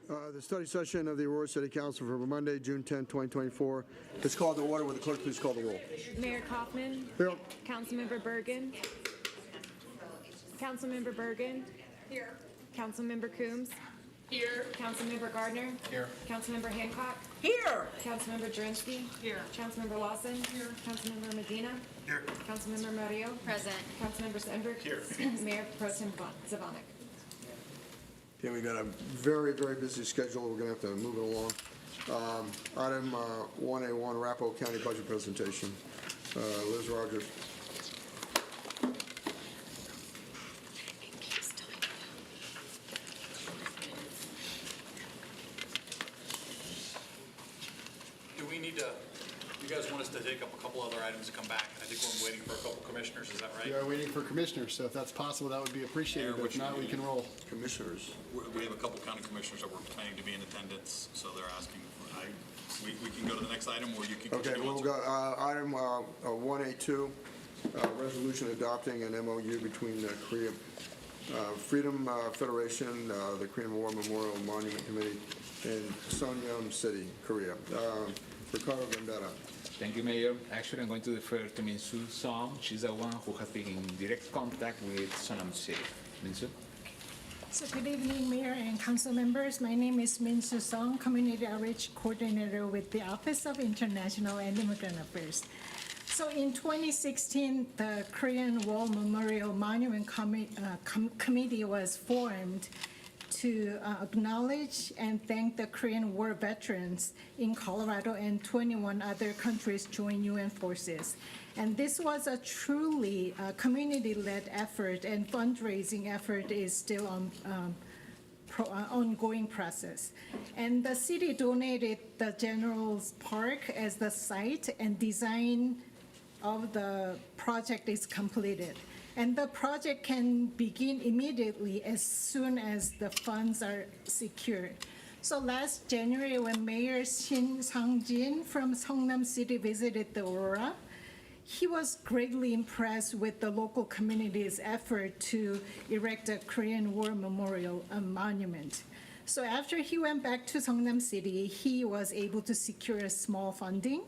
The study session of the Aurora City Council for Monday, June 10, 2024. It's called to order. Will the clerk please call the roll? Mayor Kaufman. Here. Councilmember Bergen. Councilmember Bergen. Here. Councilmember Coombs. Here. Councilmember Gardner. Here. Councilmember Hancock. Here. Councilmember Drenske. Here. Councilmember Lawson. Here. Councilmember Medina. Here. Councilmember Murillo. Present. Councilmember Sandberg. Here. Mayor Pro Tem Zvonek. Okay, we got a very, very busy schedule. We're going to have to move it along. Item 1A1, Arapahoe County Budget Presentation. Liz Rogers. Do we need to, you guys want us to take up a couple other items and come back? I think we're waiting for a couple commissioners, is that right? We are waiting for commissioners, so if that's possible, that would be appreciated. Mayor, If not, we can roll. Commissioners. We have a couple county commissioners that were planning to be in attendance, so they're asking, we can go to the next item, or you can Okay, continue we'll on. go, item 1A2, resolution adopting an MOU between the Korea Freedom Federation, the Korean War Memorial Monument Committee, and Sonyeon City, Korea. Ricardo Vendetta. Thank you, Mayor. Actually, I'm going to defer to Min-Soo Song. She's the one who has been in direct contact with Sonam City. Min-Soo? So good evening, Mayor and Council members. My name is Min-Soo Song, Community Outreach Coordinator with the Office of International and Immigrant Affairs. So in 2016, the Korean War Memorial Monument Committee was formed to acknowledge and thank the Korean War veterans in Colorado, and 21 other countries joined UN forces. And this was a truly community-led effort, and fundraising effort is still ongoing process. And the city donated the General Park as the site, and design of the project is completed. And the project can begin immediately as soon as the funds are secured. So last January, when Mayor Shin Sang-jin from Songnam City visited the Aurora, he was greatly impressed with the local community's effort to erect a Korean War Memorial monument. So after he went back to Songnam City, he was able to secure a small funding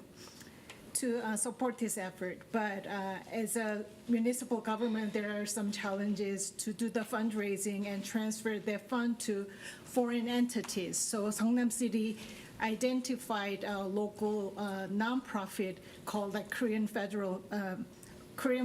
to support this effort. But as a municipal government, there are some challenges to do the fundraising and transfer the fund to foreign entities. So Songnam City identified a local nonprofit called the Korean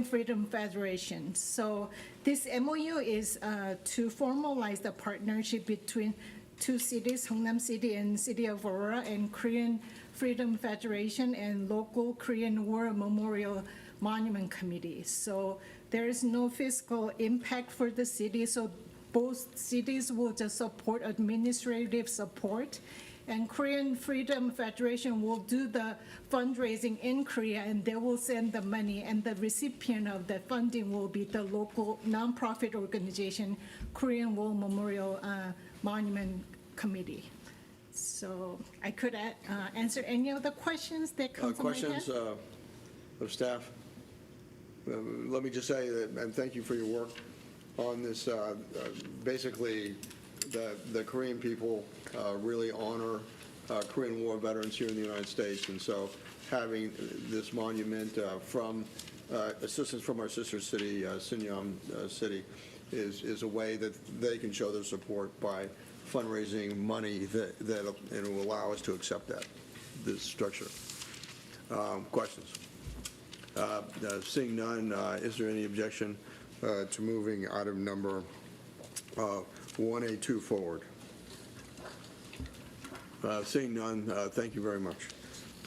Freedom Federation. So this MOU is to formalize the partnership between two cities, Songnam City and City of Aurora, and Korean Freedom Federation and local Korean War Memorial Monument Committee. So there is no fiscal impact for the city, so both cities will just support administrative support, and Korean Freedom Federation will do the fundraising in Korea, and they will send the money, and the recipient of the funding will be the local nonprofit organization, Korean War Memorial Monument Committee. So I could answer any of the questions that council might have. Questions of staff? Let me just say that, and thank you for your work on this. Basically, the Korean people really honor Korean War veterans here in the United States, and so having this monument from assistance from our sister city, Sonyeon City, is a way that they can show their support by fundraising money that it will allow us to accept this structure. Questions? Seeing none, is there any objection to moving item number 1A2 forward? Seeing none, thank you very much.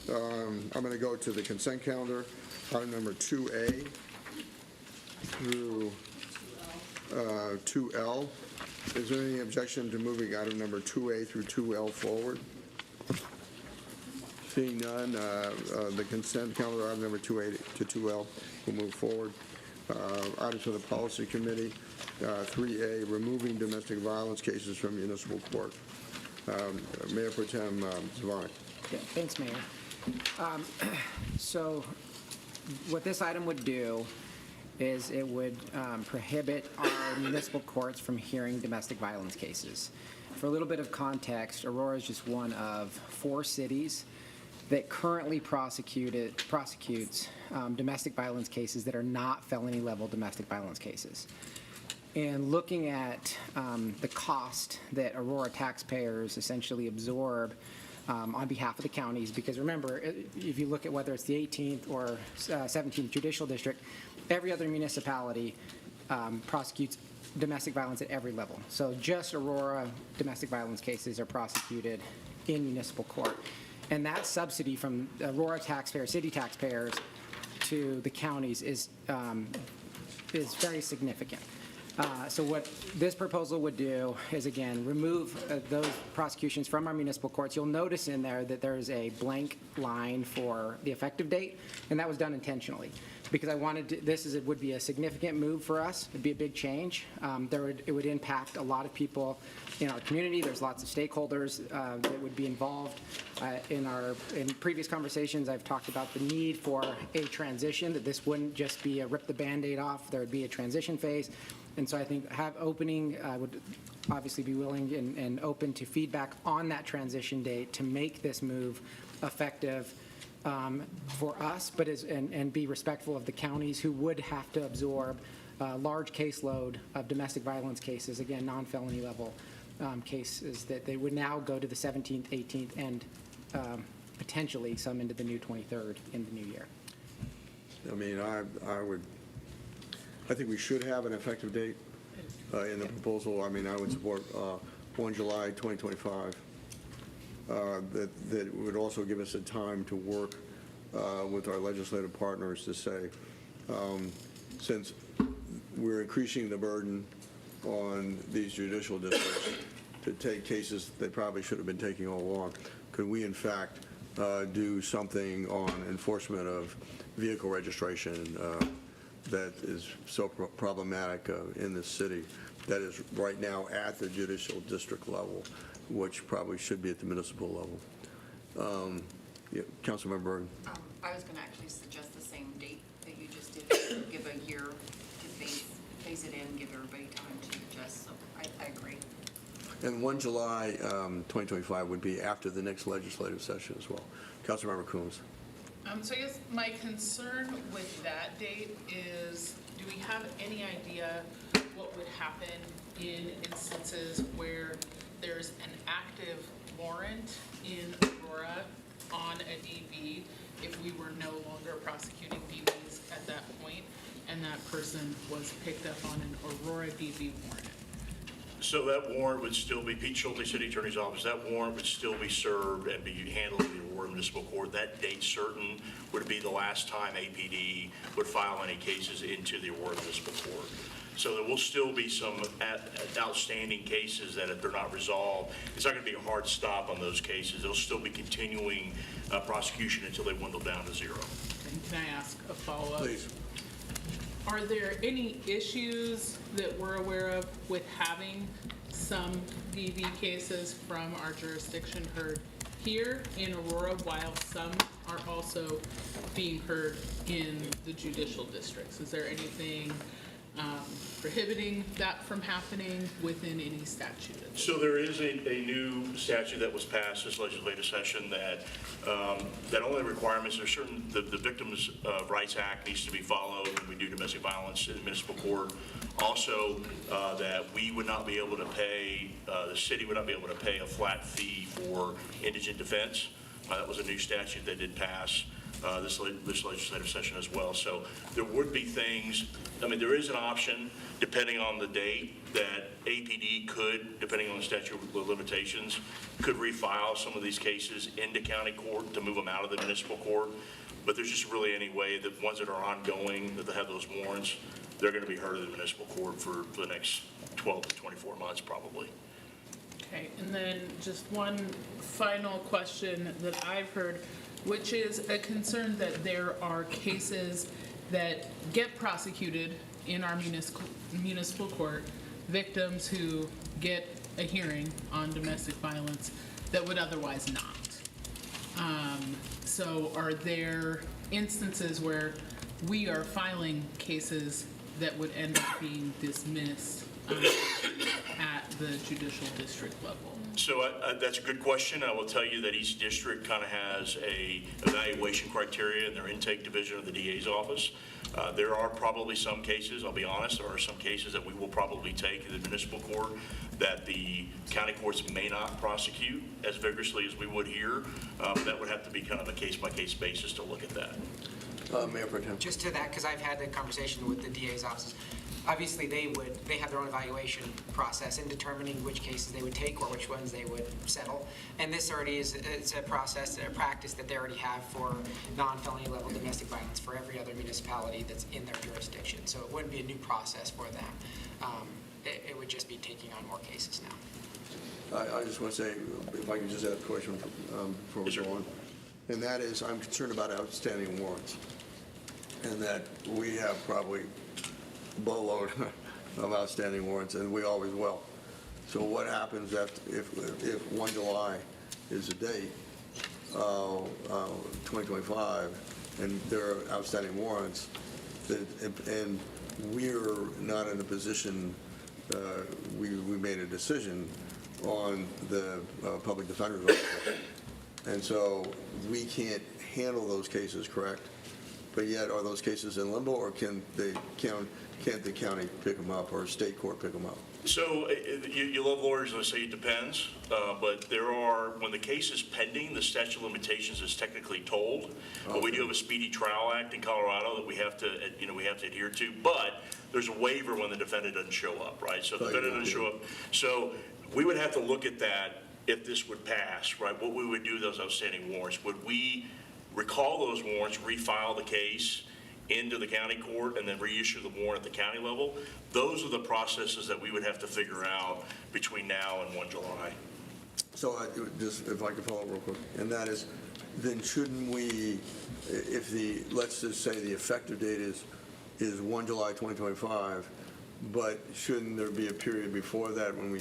I'm going to go to the consent calendar, item number 2A through 2L. Is there any objection to moving item number 2A through 2L forward? Seeing none, the consent calendar, item number 2A to 2L will move forward. Items for the Policy Committee, 3A, removing domestic violence cases from municipal court. Mayor Pro Tem Zvonek. Yeah, thanks, Mayor. So what this item would do is it would prohibit our municipal courts from hearing domestic violence cases. For a little bit of context, Aurora is just one of 4 cities that currently prosecutes domestic violence cases that are not felony-level domestic violence cases. And looking at the cost that Aurora taxpayers essentially absorb on behalf of the counties, because remember, if you look at whether it's the 18th or 17th Judicial District, every other municipality prosecutes domestic violence at every level. So just Aurora domestic violence cases are prosecuted in municipal court. And that subsidy from Aurora taxpayers, city taxpayers, to the counties is very significant. So what this proposal would do is, again, remove those prosecutions from our municipal courts. You'll notice in there that there's a blank line for the effective date, and that was done intentionally because I wanted to, would be a significant move for us. It'd be a big change. It would impact a lot of people in our community. There's lots of stakeholders that would be involved. In previous conversations, I've talked about the need for a transition, that this wouldn't just be a rip the Band-Aid off. There would be a transition phase. And so I think I would obviously be willing and open to feedback on that transition date to make this move effective for us, but and be respectful of the counties who would have to absorb a large caseload of domestic violence cases, again, non-felony level cases, that they would now go to the 17th, 18th, and potentially some into the new 23rd in the new year. I mean, I think we should have an effective date in the proposal. I mean, I would support 1 July 2025. That would also give us a time to work with our legislative partners to say, since we're increasing the burden on these judicial districts to take cases they probably should have been taking all along, could we in fact do something on enforcement of vehicle registration that is so problematic in this city, that is right now at the judicial district level, which probably should be at the municipal level. Yeah, Councilmember Bergen. I was going to actually suggest the same date that you just did, give a year to phase it in, give everybody time to adjust, so I agree. And 1 July 2025 would be after the next legislative session as well. Councilmember Coombs. So I guess my concern with that date is, do we have any idea what would happen in instances where there's an active warrant in Aurora on a DV if we were no longer prosecuting DVs at that point and that person was picked up on an Aurora DV warrant? So that warrant would still be, Pete Schulte, City Attorney's Office, that warrant would still be served and be handled in the Aurora Municipal Court. That date certain would be the last time APD would file any cases into the Aurora Municipal Court. So there will still be some outstanding cases that if they're not resolved, it's not going to be a hard stop on those cases. They'll still be continuing prosecution until they dwindle down to zero. And can I ask a follow-up? Please. Are there any issues that we're aware of with having some DV cases from our jurisdiction heard here in Aurora while some are also being heard in the judicial districts? Is there anything prohibiting that from happening within any statute? So there is a new statute that was passed this legislative session that that only requirements are certain. The Victims' Rights Act needs to be followed when we do domestic violence in the municipal court. Also, that we would not be able to pay, the city would not be able to pay a flat fee for indigent defense. That was a new statute that did pass this legislative session as well. So there would be things, I mean, there is an option, depending on the date, that APD could, depending on the statute of limitations, could refile some of these cases into county court to move them out of the municipal court. But there's just really any way that ones that are ongoing, that they have those warrants, they're going to be heard in the municipal court for the next 12 to 24 months probably. Okay, and then just one final question that I've heard, which is a concern that there are cases that get prosecuted in our municipal court, victims who get a hearing on domestic violence that would otherwise not. So are there instances where we are filing cases that would end up being dismissed at the judicial district level? So that's a good question. I will tell you that each district kind of has a evaluation criteria in their intake division of the DA's office. There are probably some cases, I'll be honest, there are some cases that we will probably take in the municipal court that the county courts may not prosecute as vigorously as we would here. That would have to be kind of a case-by-case basis to look at that. Mayor Pro Tem. Just to that, because I've had the conversation with the DA's offices, obviously they have their own evaluation process in determining which cases they would take or which ones they would settle. And this already it's a process, a practice that they already have for non-felony level domestic violence for every other municipality that's in their jurisdiction. So it wouldn't be a new process for them. It would just be taking on more cases now. I just want to say, if I can just add a question before we Yes, sir. go on. And that is, I'm concerned about outstanding warrants. And that we have probably boatload of outstanding warrants, and we always will. So what happens if 1 July is the date, 2025, and there are outstanding warrants, and we're not in a position, we made a decision on the public defender's office. And so we can't handle those cases, correct? But yet, are those cases in limbo, or can't the county pick them up, or state court pick them up? So you love lawyers, and I say it depends, but there are, when the case is pending, the statute of limitations is technically told. But we do have a Speedy Trial Act in Colorado that we have to adhere to, but there's a waiver when the defendant doesn't show up, right? So if the defendant doesn't show up, so we would have to look at that if this would pass, right? What we would do with those outstanding warrants, would we recall those warrants, refile the case into the county court, and then reissue the warrant at the county level? Those are the processes that we would have to figure out between now and 1 July. So just, if I could follow up real quick, and that is, then shouldn't we, if let's just say the effective date is 1 July 2025, but shouldn't there be a period before that when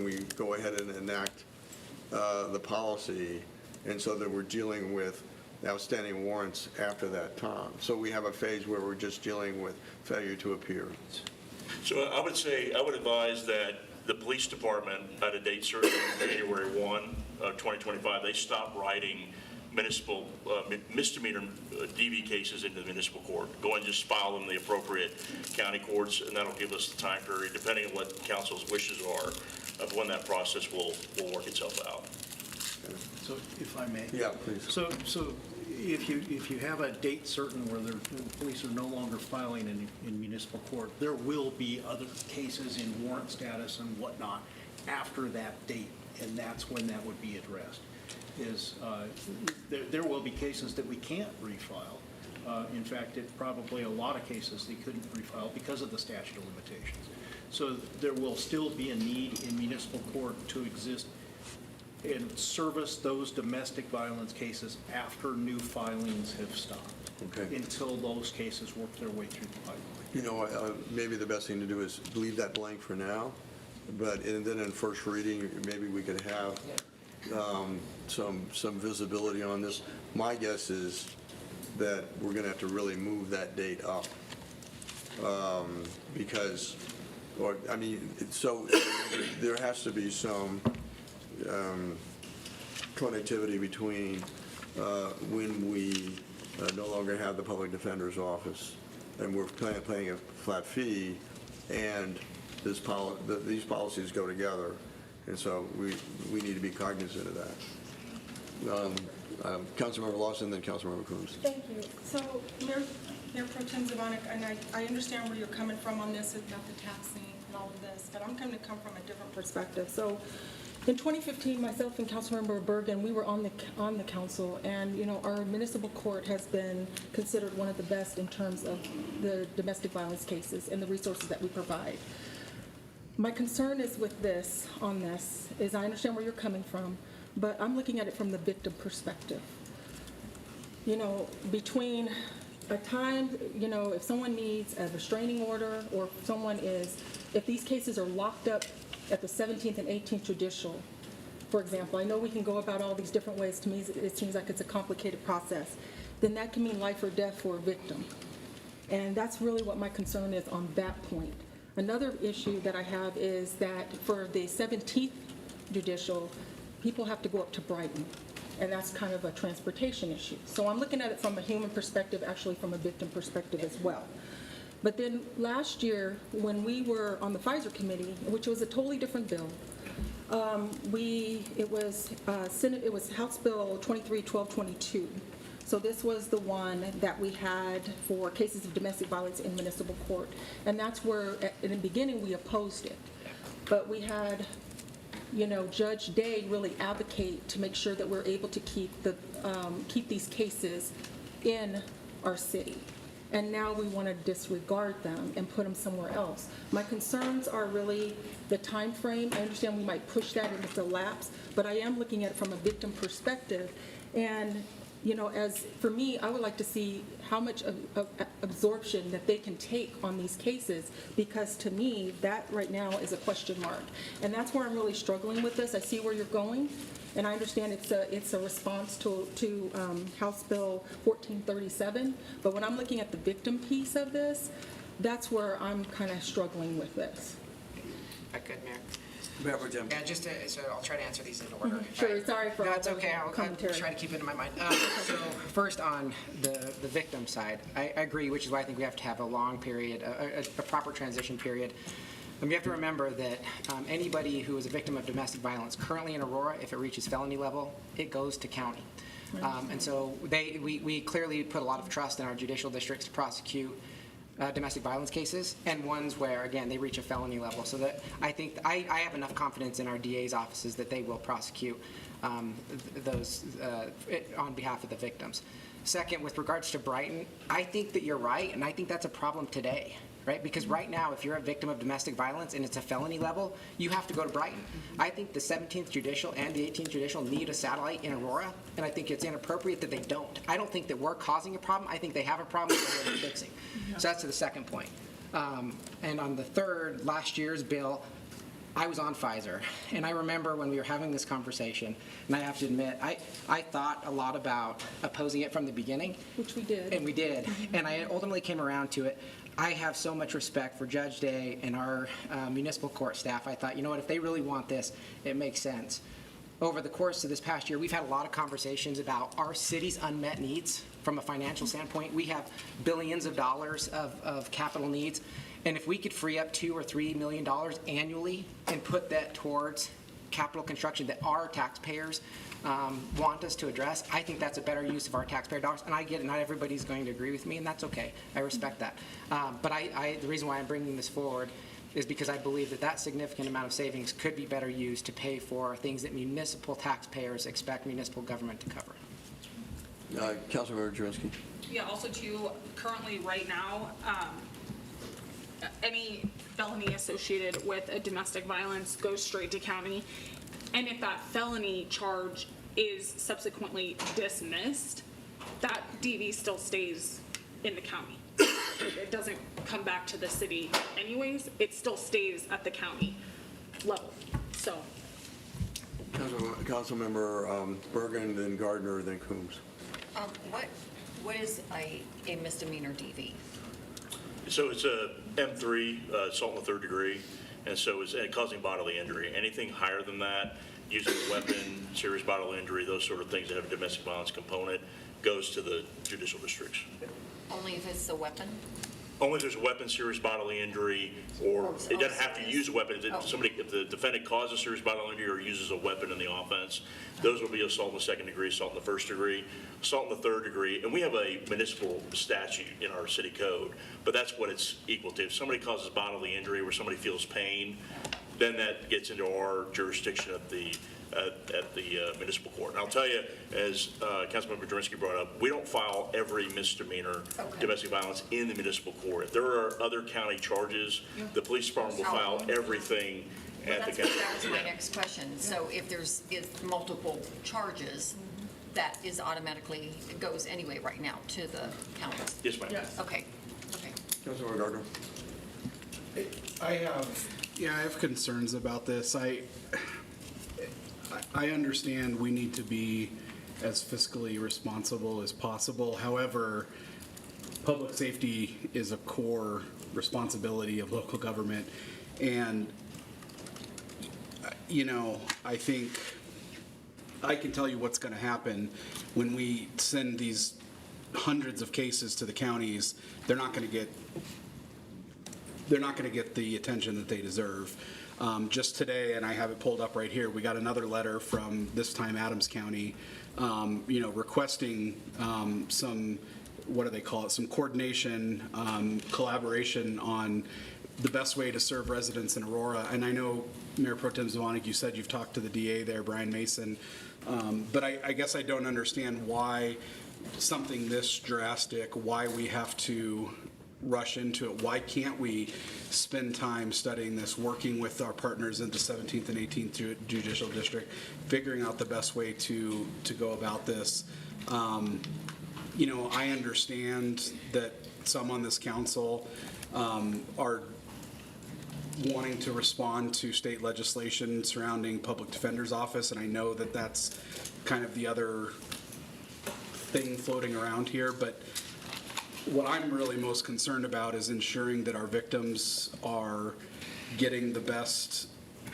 we go ahead and enact the policy, and so that we're dealing with outstanding warrants after that time? So we have a phase where we're just dealing with failure to appear. So I would say, I would advise that the police department, at a date certain, January 1, 2025, they stop writing municipal misdemeanor DV cases into the municipal court. Go and just file them in the appropriate county courts, and that'll give us the time period, depending on what council's wishes are, of when that process will work itself out. So if I may. Yeah, please. So if you have a date certain where the police are no longer filing in municipal court, there will be other cases in warrant status and whatnot after that date, and that's when that would be addressed. There will be cases that we can't refile. In fact, probably a lot of cases they couldn't refile because of the statute of limitations. So there will still be a need in municipal court to exist and service those domestic violence cases after new filings have stopped. Okay. Until those cases work their way through the pipeline. You know, maybe the best thing to do is leave that blank for now, and then in first reading, maybe we could have some visibility on this. My guess is that we're going to have to really move that date up because, so there has to be some connectivity between when we no longer have the public defender's office and we're paying a flat fee, and these policies go together, and so we need to be cognizant of that. Councilmember Lawson, then Councilmember Coombs. Thank you. So, Mayor Pro Tem Zvonek, and I understand where you're coming from on this about the taxing and all of this, but I'm going to come from a different perspective. So, in 2015, myself and Councilmember Bergen, we were on the council, and our municipal court has been considered one of the best in terms of the domestic violence cases and the resources that we provide. My concern is with this, is I understand where you're coming from, but I'm looking at it from the victim perspective. Between a time, if someone needs a restraining order, or if these cases are locked up at the 17th and 18th judicial, for example, I know we can go about all these different ways. To me, it seems like it's a complicated process. Then that can mean life or death for a victim. And that's really what my concern is on that point. Another issue that I have is that for the 17th judicial, people have to go up to Brighton, and that's kind of a transportation issue. So I'm looking at it from a human perspective, actually from a victim perspective as well. But then last year, when we were on the Pfizer committee, which was a totally different bill, it was House Bill 23-1222. So this was the one that we had for cases of domestic violence in municipal court. And that's where, in the beginning, we opposed it. But we had, Judge Day really advocate to make sure that we're able to keep these cases in our city. And now we want to disregard them and put them somewhere else. My concerns are really the time frame. I understand we might push that into the lapse, but I am looking at it from a victim perspective. And as for me, I would like to see how much of absorption that they can take on these cases, because to me, that right now is a question mark. And that's where I'm really struggling with this. I see where you're going, and I understand it's a response to House Bill 1437. But when I'm looking at the victim piece of this, that's where I'm kind of struggling with this. Good, Mayor. Mayor Pro Tem. Yeah, so I'll try to answer these in order. Sure, sorry for all That's the okay. I'll commentary. try to keep it in my mind. So first on the victim side, I agree, which is why I think we have to have a long period, a proper transition period. And we have to remember that anybody who is a victim of domestic violence currently in Aurora, if it reaches felony level, it goes to county. And so we clearly put a lot of trust in our judicial districts to prosecute domestic violence cases, and ones where, again, they reach a felony level. So that I think I have enough confidence in our DA's offices that they will prosecute those on behalf of the victims. Second, with regards to Brighton, I think that you're right, and I think that's a problem today, right? Because right now, if you're a victim of domestic violence and it's a felony level, you have to go to Brighton. I think the 17th Judicial and the 18th Judicial need a satellite in Aurora, and I think it's inappropriate that they don't. I don't think that we're causing a problem. I think they have a problem that we're fixing. So that's to the second point. And on the third, last year's bill, I was on Pfizer, and I remember when we were having this conversation, and I have to admit, I thought a lot about opposing it from the beginning. Which we did. And we did. And I ultimately came around to it. I have so much respect for Judge Day and our municipal court staff. I thought, you know what, if they really want this, it makes sense. Over the course of this past year, we've had a lot of conversations about our city's unmet needs from a financial standpoint. We have billions of dollars of capital needs. And if we could free up $2 or $3 million annually and put that towards capital construction that our taxpayers want us to address, I think that's a better use of our taxpayer dollars. And I get it, not everybody's going to agree with me, and that's okay. I respect that. But the reason why I'm bringing this forward is because I believe that that significant amount of savings could be better used to pay for things that municipal taxpayers expect municipal government to cover. Councilmember Jurenski. Yeah, also too, currently right now, any felony associated with a domestic violence goes straight to county. And if that felony charge is subsequently dismissed, that DV still stays in the county. It doesn't come back to the city anyways. It still stays at the county level. So. Councilmember Bergen, then Gardner, then Coombs. What is a misdemeanor DV? So it's a M3, assault in the third degree, and so it's causing bodily injury. Anything higher than that, using a weapon, serious bodily injury, those sort of things that have a domestic violence component, goes to the judicial districts. Only if it's a weapon? Only if there's a weapon, serious bodily injury, or it doesn't have to use a weapon. If the defendant causes serious bodily injury or uses a weapon in the offense, those will be assault in the second degree, assault in the first degree, assault in the third degree. And we have a municipal statute in our city code, but that's what it's equal to. If somebody causes bodily injury where somebody feels pain, then that gets into our jurisdiction at the municipal court. And I'll tell you, as Councilmember Jurenski brought up, we don't file every misdemeanor domestic violence in the municipal court. If there are other county charges, the police department will file everything at the county. That was my next question. So if there's multiple charges, that is automatically, it goes anyway right now to the counties? Yes, ma'am. Yes. Okay. Councilmember Gardner. I have concerns about this. I understand we need to be as fiscally responsible as possible. However, public safety is a core responsibility of local government. And, you know, I think I can tell you what's going to happen when we send these hundreds of cases to the counties. They're not going to get the attention that they deserve. Just today, and I have it pulled up right here, we got another letter from, this time, Adams County, you know, requesting some, what do they call it, some coordination, collaboration on the best way to serve residents in Aurora. And I know, Mayor Pro Tem Zvonik, you said you've talked to the DA there, Brian Mason, but I guess I don't understand why something this drastic, why we have to rush into it. Why can't we spend time studying this, working with our partners in the 17th and 18th Judicial District, figuring out the best way to go about this? You know, I understand that some on this council are wanting to respond to state legislation surrounding public defender's office, and I know that that's kind of the other thing floating around here, but what I'm really most concerned about is ensuring that our victims are getting the best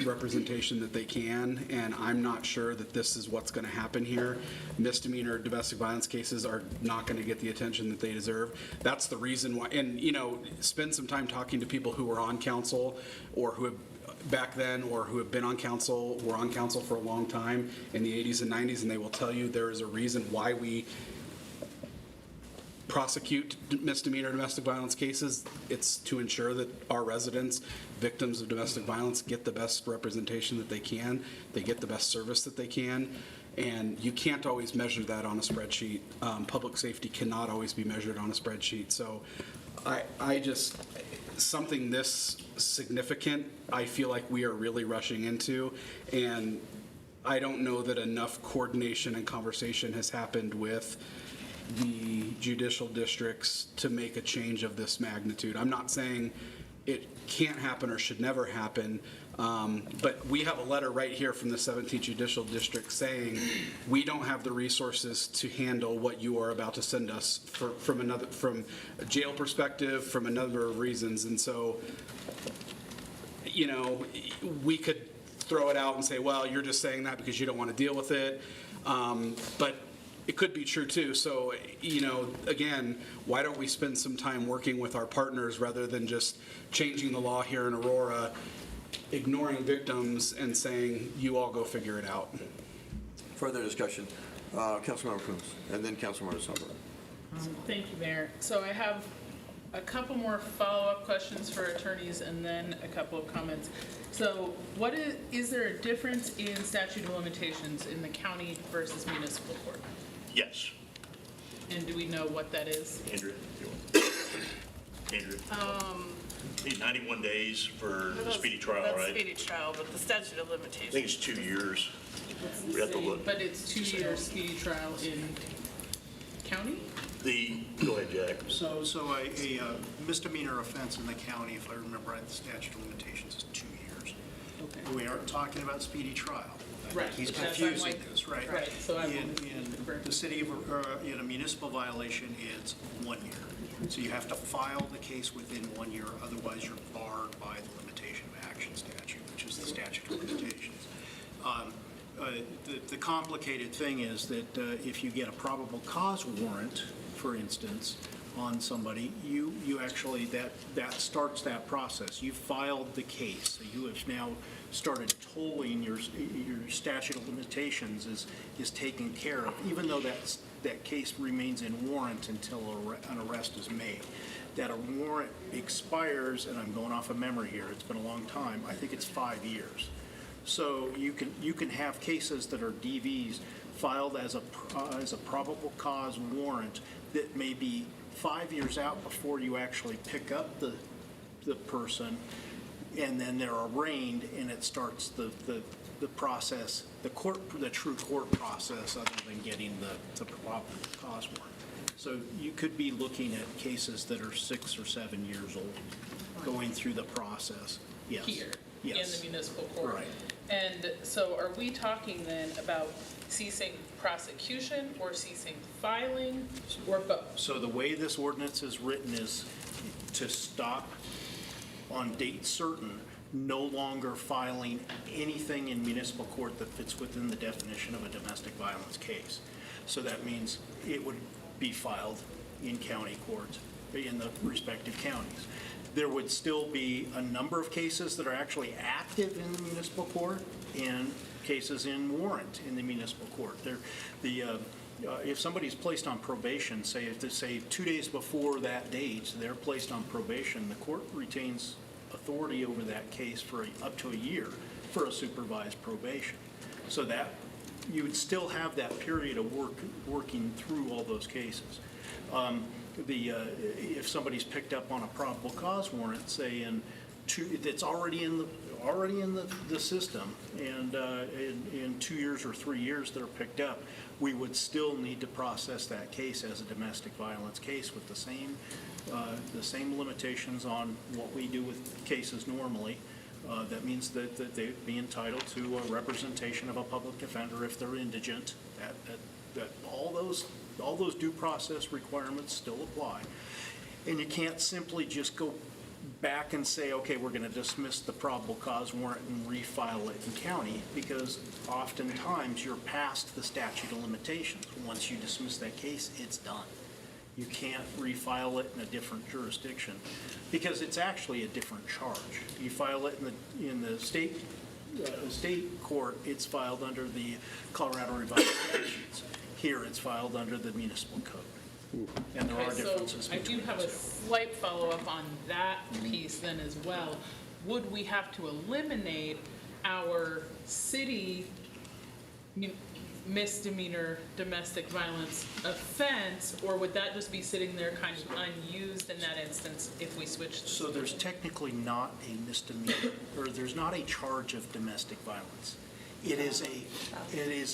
representation that they can, and I'm not sure that this is what's going to happen here. Misdemeanor domestic violence cases are not going to get the attention that they deserve. That's the reason why, and you know, spend some time talking to people who were on council or who have back then or who have been on council, were on council for a long time in the 80s and 90s, and they will tell you there is a reason why we prosecute misdemeanor domestic violence cases. It's to ensure that our residents, victims of domestic violence, get the best representation that they can, they get the best service that they can, and you can't always measure that on a spreadsheet. Public safety cannot always be measured on a spreadsheet. So I just, something this significant, I feel like we are really rushing into, and I don't know that enough coordination and conversation has happened with the judicial districts to make a change of this magnitude. I'm not saying it can't happen or should never happen, but we have a letter right here from the 17th Judicial District saying we don't have the resources to handle what you are about to send us from a jail perspective, from a number of reasons. And so, you know, we could throw it out and say, well, you're just saying that because you don't want to deal with it. But it could be true too. So, you know, again, why don't we spend some time working with our partners rather than just changing the law here in Aurora, ignoring victims and saying, you all go figure it out. Further discussion. Councilmember Coombs, and then Councilmember Summer. Thank you, Mayor. So I have a couple more follow-up questions for attorneys and then a couple of comments. So what is there a difference in statute of limitations in the county versus municipal court? Yes. And do we know what that is? Andrew? Andrew? Need 91 days for the speedy trial, That's right? speedy trial, but the statute of I limitations. think it's 2 years. We have to look. But it's 2 years speedy trial in county? Go ahead, Jack. So a misdemeanor offense in the county, if I remember right, the statute of limitations is 2 years. Okay. We aren't talking about speedy trial. Right. He's but that's- I'm confusing like- this, right? Right, so I'm. In the city of, in a municipal violation, it's 1 year. So you have to file the case within 1 year, otherwise you're barred by the limitation of action statute, which is the statute of limitations. The complicated thing is that if you get a probable cause warrant, for instance, on somebody, you actually, that starts that process. You filed the case. So you have now started tolling your statute of limitations is taken care of, even though that case remains in warrant until an arrest is made. That a warrant expires, and I'm going off of memory here, it's been a long time, I think it's 5 years. So you can have cases that are DVs filed as a probable cause warrant that may be 5 years out before you actually pick up the person, and then they're arraigned, and it starts the process, the true court process, other than getting the probable cause warrant. So you could be looking at cases that are 6 or 7 years old, going through the process. Yes. Here. in Yes. the municipal court. Right. And so are we talking then about ceasing prosecution or ceasing filing or both? So the way this ordinance is written is to stop on date certain, no longer filing anything in municipal court that fits within the definition of a domestic violence case. So that means it would be filed in county courts, in the respective counties. There would still be a number of cases that are actually active in the municipal court and cases in warrant in the municipal court. If somebody's placed on probation, say 2 days before that date, they're placed on probation, the court retains authority over that case for up to a year for a supervised probation. So that you would still have that period of working through all those cases. If somebody's picked up on a probable cause warrant, say that's already in the system, and in 2 years or 3 years that are picked up, we would still need to process that case as a domestic violence case with the same limitations on what we do with cases normally. That means that they'd be entitled to a representation of a public defender if they're indigent. That all those due process requirements still apply. And you can't simply just go back and say, okay, we're going to dismiss the probable cause warrant and refile it in county, because oftentimes you're past the statute of limitations. Once you dismiss that case, it's done. You can't refile it in a different jurisdiction because it's actually a different charge. You file it in the state court, it's filed under the Colorado Revised Statutes. Here, it's filed under the municipal code. And there are Okay, differences so I between do have the a two. slight follow-up on that piece then as well. Would we have to eliminate our city misdemeanor domestic violence offense, or would that just be sitting there kind of unused in that instance if we switched? So there's technically not a misdemeanor, or there's not a charge of domestic violence. It is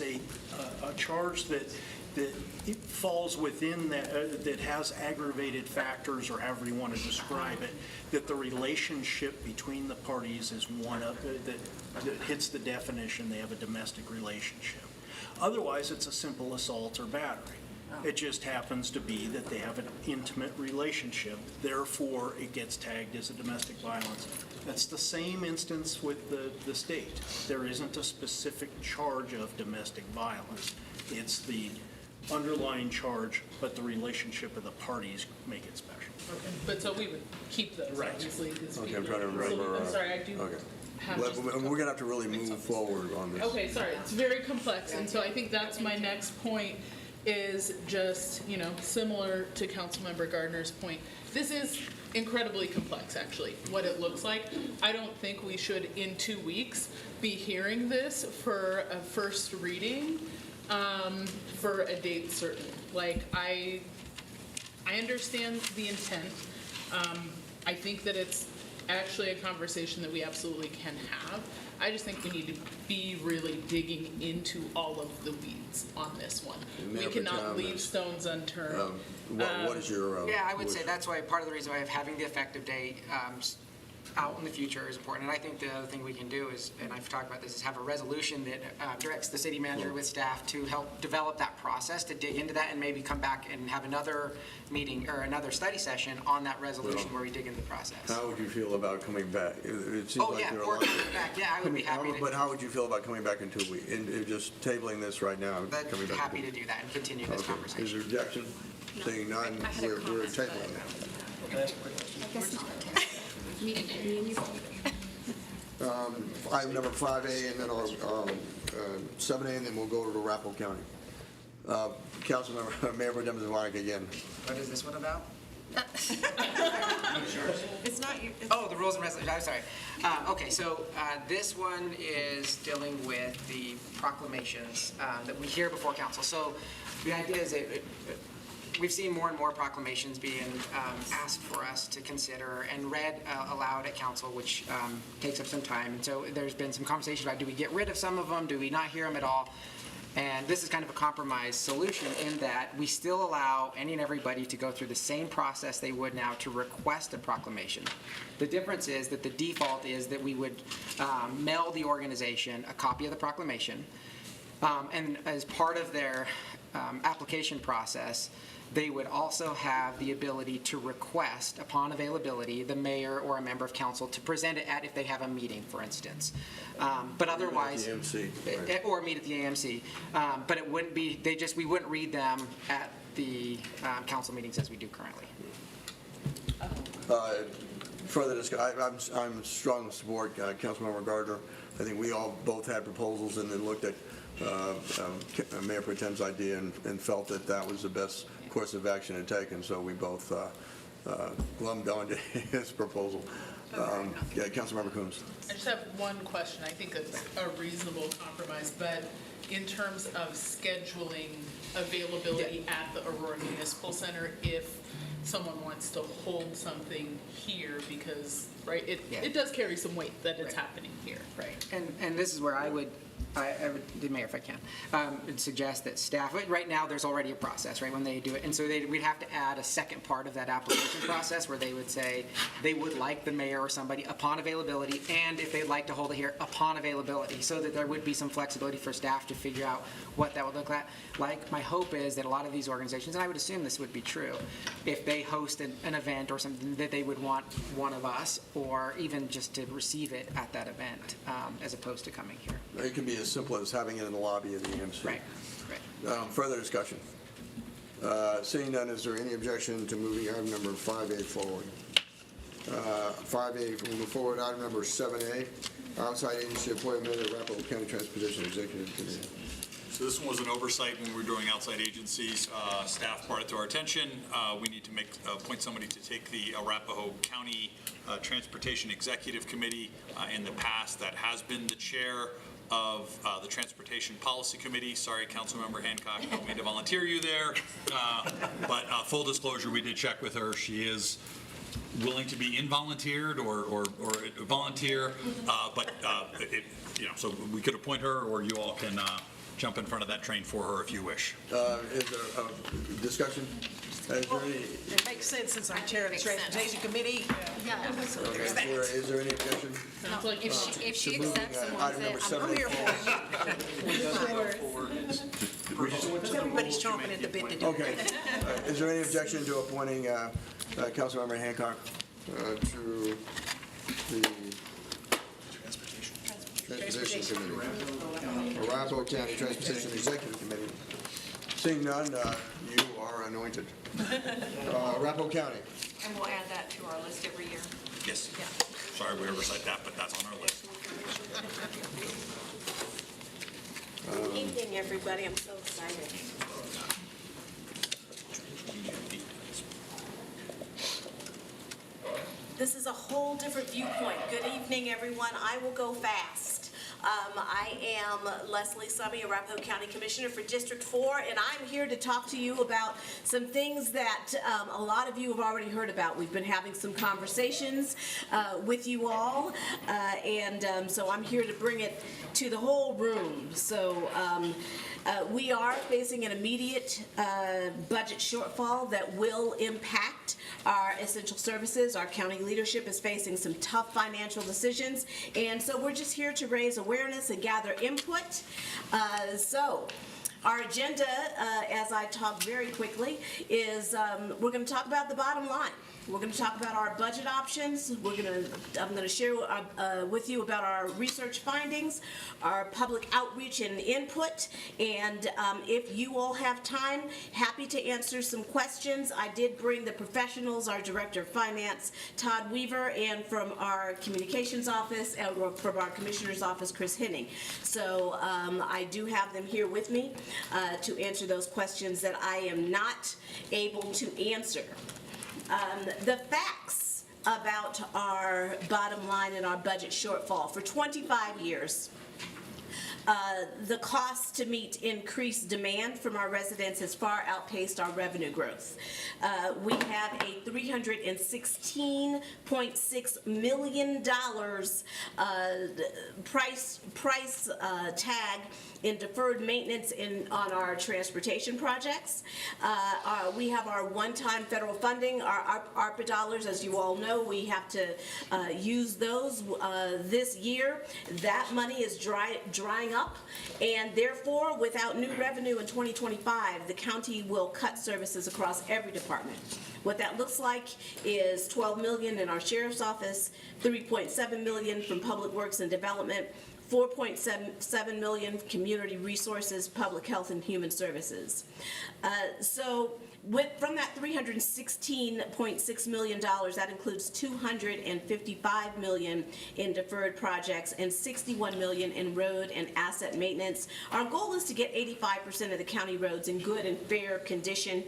a charge that it falls within that has aggravated factors, or however you want to describe it, that the relationship between the parties is one of that hits the definition. They have a domestic relationship. Otherwise, it's a simple assault or battery. It just happens to be that they have an intimate relationship. Therefore, it gets tagged as a domestic violence. That's the same instance with the state. There isn't a specific charge of domestic violence. It's the underlying charge, but the relationship of the parties make it special. Okay, but so we would keep those, Right. obviously. 'Cause Okay, we- I'm trying to so- remember. I'm sorry, I do Okay. have just. We're going to have to really move forward on this. Okay, sorry, it's very complex, and so I think that's my next point, is just, similar to Councilmember Gardner's point. This is incredibly complex, actually, what it looks like. I don't think we should, in 2 weeks, be hearing this for a first reading, for a date certain. Like, I understand the intent. I think that it's actually a conversation that we absolutely can have. I just think we need to be really digging into all of the weeds on this one. We Mayor cannot Protem leave is- stones unturned. What is your? Yeah, I would say wish? that's why part of the reason why having the effective date out in the future is important. And I think the other thing we can do is, and I've talked about this, is have a resolution that directs the city manager with staff to help develop that process, to dig into that, and maybe come back and have another meeting or another study session on that resolution where we dig into the process. How would you feel about coming back? It seems Oh, like yeah, there are a or lot of- coming back, yeah, I would be happy to. But how would you feel about coming back in 2 weeks? And just tabling this right now, But coming back? happy to do that and continue this Okay. conversation. Is there objection? Seeing none, we're tabling that. Item number 5A, and then 7A, and then we'll go to Arapahoe County. Councilmember, Mayor Pro Tem Zvonek again. What is this one about? It's not you. Oh, the rules and resolutions, I'm sorry. Okay, so this one is dealing with the proclamations that we hear before council. So the idea is that we've seen more and more proclamations being asked for us to consider and read aloud at council, which takes up some time. And so there's been some conversation about, do we get rid of some of them? Do we not hear them at all? And this is kind of a compromise solution in that we still allow any and everybody to go through the same process they would now to request a proclamation. The difference is that the default is that we would mail the organization a copy of the proclamation. And as part of their application process, they would also have the ability to request, upon availability, the mayor or a member of council to present it at if they have a meeting, for instance. But otherwise, At the AMC, right. or meet at the AMC. But it wouldn't be, we wouldn't read them at the council meetings as we do currently. Further discussion, I'm strong support Councilmember Gardner. I think we all both had proposals and then looked at Mayor Pro Tem's idea and felt that that was the best course of action to take, and so we both glummed onto his proposal. Yeah, Councilmember Coombs. I just have one question. I think it's a reasonable compromise, but in terms of scheduling availability at the Aurora Municipal Center, if someone wants to hold something here, because, right, it does carry some weight that it's happening here. Right. And this is where I would, the mayor, if I can, would suggest that staff, right now, there's already a process, right, when they do it. And so we'd have to add a second part of that application process where they would say they would like the mayor or somebody upon availability, and if they'd like to hold it here, upon availability, so that there would be some flexibility for staff to figure out what that would look like. My hope is that a lot of these organizations, and I would assume this would be true, if they host an event or something, that they would want one of us, or even just to receive it at that event, as opposed to coming here. It can be as simple as having it in the lobby of the EMC. Right. Further discussion. Seeing none, is there any objection to moving item number 5A forward? 5A, we'll move forward. Item number 7A, outside agency appointment of Arapahoe County Transportation Executive Committee. So this one was an oversight when we were doing outside agencies. Staff brought it to our attention. We need to appoint somebody to take the Arapahoe County Transportation Executive Committee. In the past, that has been the chair of the Transportation Policy Committee. Sorry, Councilmember Hancock, I don't mean to volunteer you there. But full disclosure, we did check with her. She is willing to be involunteered or volunteer, but so we could appoint her, or you all can jump in front of that train for her if you wish. Is there a discussion? It makes sense since I'm chair of the Transportation Committee. Okay, is there any objection? If she to moving, accepts and item wants number it, I'm here 7A for it. Everybody's chomping at the bit to do it. Okay. Is there any objection to appointing Councilmember Hancock to the Transportation Committee? Arapahoe County Transportation Executive Committee. Seeing none, you are anointed. Arapahoe County. And we'll add that to our list every year. Yes. Sorry we oversight that, but that's on our list. Good evening, everybody. I'm so excited. This is a whole different viewpoint. Good evening, everyone. I will go fast. I am Leslie Summy, Arapahoe County Commissioner for District 4, and I'm here to talk to you about some things that a lot of you have already heard about. We've been having some conversations with you all, and so I'm here to bring it to the whole room. So we are facing an immediate budget shortfall that will impact our essential services. Our county leadership is facing some tough financial decisions, and so we're just here to raise awareness and gather input. So our agenda, as I talk very quickly, is we're going to talk about the bottom line. We're going to talk about our budget options. I'm going to share with you about our research findings, our public outreach and input, and if you all have time, happy to answer some questions. I did bring the professionals, our Director of Finance, Todd Weaver, and from our Communications Office, from our Commissioner's Office, Chris Henning. So I do have them here with me to answer those questions that I am not able to answer. The facts about our bottom line and our budget shortfall. For 25 years, The cost to meet increased demand from our residents has far outpaced our revenue growth. We have a $316.6 million price tag in deferred maintenance on our transportation projects. We have our one-time federal funding, our ARPA dollars. As you all know, we have to use those this year. That money is drying up, and therefore, without new revenue in 2025, the county will cut services across every department. What that looks like is $12 million in our sheriff's office, $3.7 million from Public Works and Development, $4.7 million community resources, public health, and human services. From that $316.6 million, that includes $255 million in deferred projects and $61 million in road and asset maintenance. Our goal is to get 85% of the county roads in good and fair condition.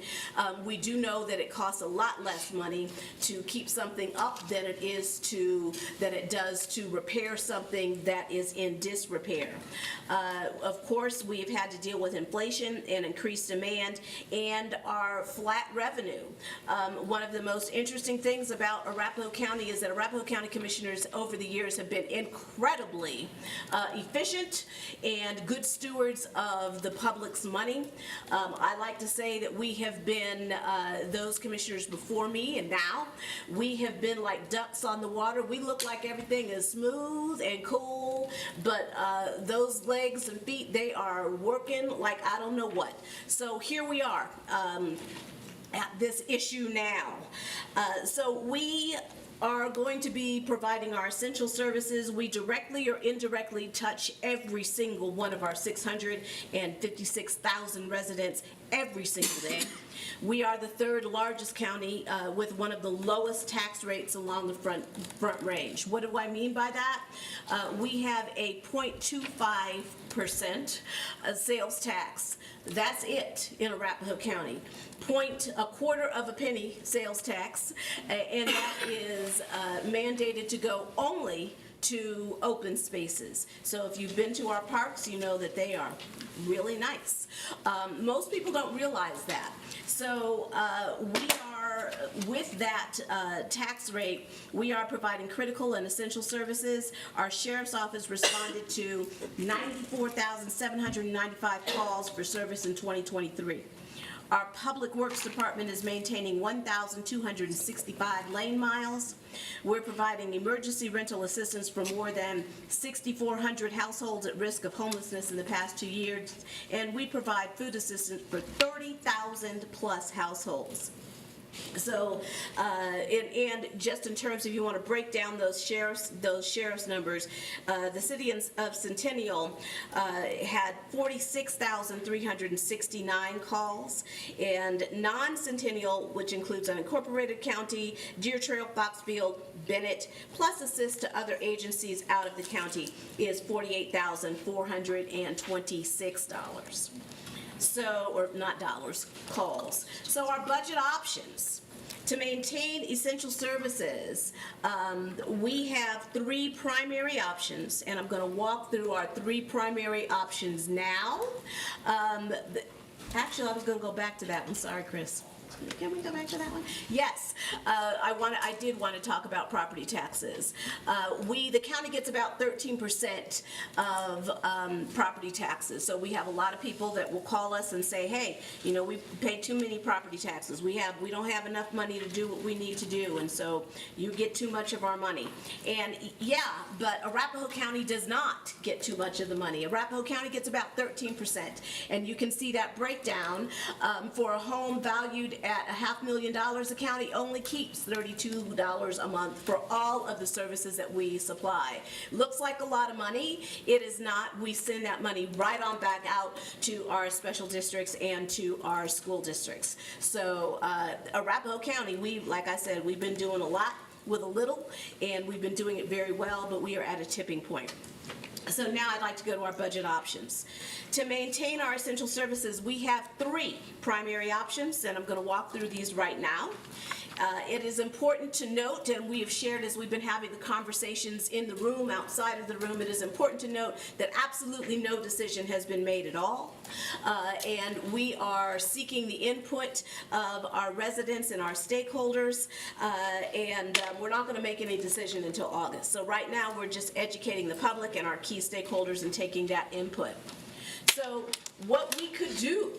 We do know that it costs a lot less money to keep something up than it does to repair something that is in disrepair. Of course, we've had to deal with inflation and increased demand and our flat revenue. One of the most interesting things about Arapahoe County is that Arapahoe County commissioners over the years have been incredibly efficient and good stewards of the public's money. I like to say that we have been, those commissioners before me and now, we have been like ducks on the water. We look like everything is smooth and cool, but those legs and feet, they are working like I don't know what. So here we are. At this issue now. So we are going to be providing our essential services. We directly or indirectly touch every single one of our 656,000 residents every single day. We are the third largest county with one of the lowest tax rates along the front range. What do I mean by that? We have a 0.25% sales tax. That's it in Arapahoe County. A quarter of a penny sales tax, and that is mandated to go only to open spaces. So if you've been to our parks, you know that they are really nice. Most people don't realize that. So we are, with that tax rate, we are providing critical and essential services. Our sheriff's office responded to 94,795 calls for service in 2023. Our Public Works Department is maintaining 1,265 lane miles. We're providing emergency rental assistance for more than 6,400 households at risk of homelessness in the past 2 years, and we provide food assistance for 30,000 plus households. So, and just in terms of you want to break down those sheriff's numbers, the city of Centennial had 46,369 calls, and non-Centennial, which includes unincorporated county, Deer Trail, Foxfield, Bennett, plus assist to other agencies out of the county, is $48,426. So, or not dollars, calls. So our budget options. To maintain essential services, we have three primary options, and I'm going to walk through our three primary options now. Actually, I was going to go back to that one. Sorry, Chris. Can we go back to that one? Yes, I did want to talk about property taxes. The county gets about 13% of property taxes. So we have a lot of people that will call us and say, hey, you know, we pay too many property taxes. We don't have enough money to do what we need to do, and so you get too much of our money. And yeah, but Arapahoe County does not get too much of the money. Arapahoe County gets about 13%, and you can see that breakdown for a home valued at $500,000, the county only keeps $32 a month for all of the services that we supply. Looks like a lot of money. It is not. We send that money right on back out to our special districts and to our school districts. So Arapahoe County, like I said, we've been doing a lot with a little, and we've been doing it very well, but we are at a tipping point. So now I'd like to go to our budget options. To maintain our essential services, we have three primary options, and I'm going to walk through these right now. It is important to note, and we have shared as we've been having the conversations in the room, outside of the room, it is important to note that absolutely no decision has been made at all. And we are seeking the input of our residents and our stakeholders, and we're not going to make any decision until August. So right now, we're just educating the public and our key stakeholders and taking that input. So what we could do,